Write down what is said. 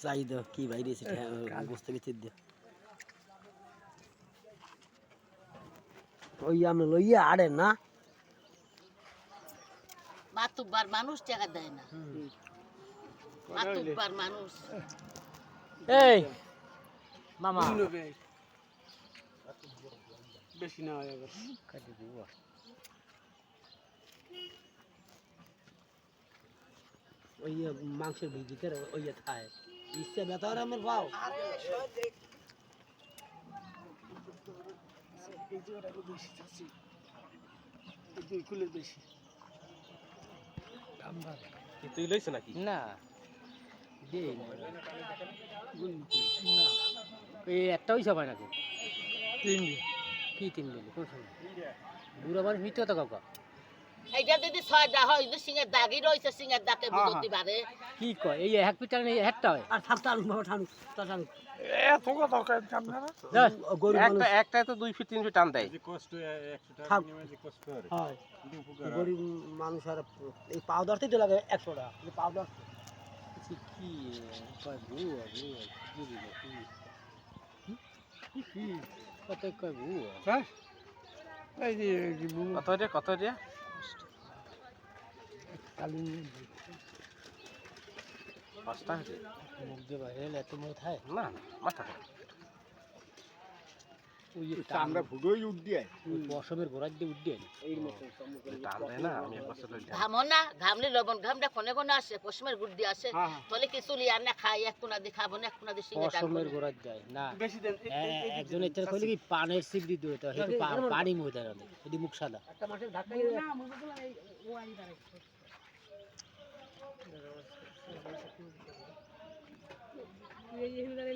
চাই দাও কি বাইরে বুঝতে ভিতর দিয়ে ওই আমরা লইয়া আড়ে না মাতুব্বার মানুষ টাকা দেয় না মাতুব্বার মানুষ এই মামা বেশি না হয় ওই মাংসের ভিতরে ওই খায় ইচ্ছে ব্যথা আর আমার পাও বেশি তুই লইছ নাকি না এই একটা হিসাব হয় নাকি কি 3 দিন কোন সময় বুড়া মানুষ মিথ্যা কথা কাকা এইটা যদি 6টা হয় কিন্তু সিংহের দাগই রয়েছে সিংহের দাগে বুঝতে পারে কি কয় এই এক পিটার নেই হেডটা হয় আর থাকতে আলু বাবা ঠানু তা ঠানু এত কথা কয় সামনে না গরু একটা একটাই তো 2 ফিট 3 ফিট টান দেয় যে কষ্ট 100 টাকা নিয়ে যে কষ্ট করে হয় কিন্তু উপকার হয়। গরিব মানুষ আর এই পাও ধরতেই তো লাগে 100 টাকা এই পাও ধর কি কয় বুয়া বুঝি না কি কত কয় বুয়া হ্যাঁ এই যে কত রে কালি পাঁচটা হয়েছে মুখ দিয়ে বাইরে এত মত হয় না মাথা ওই যে আমরা ফুডোই উঠ দিয়ে অসমের গোড়ার দিয়ে উঠে এই মতো টান দেয় না আমি একবার চলে যাই ঘামো না ঘামলে লবণ ঘামটা কোনে কোনে আসে পশ্চিমের গুড় দিয়ে আসে তাহলে কিছু লিয়ার না খাই এক কোনা দিয়ে খাবো না এক কোনা দিয়ে সিংহে অসমের গোড়ার যায় না বেশি দেন একজন এটা কইলে কি পানের সিগড়ি দিও তো হেতু পানি মুখ দেয় না এদি মুখ সাদা একটা মাছের ঢাকা না মুখগুলো এই ওয়ারি দাঁড়ায় এই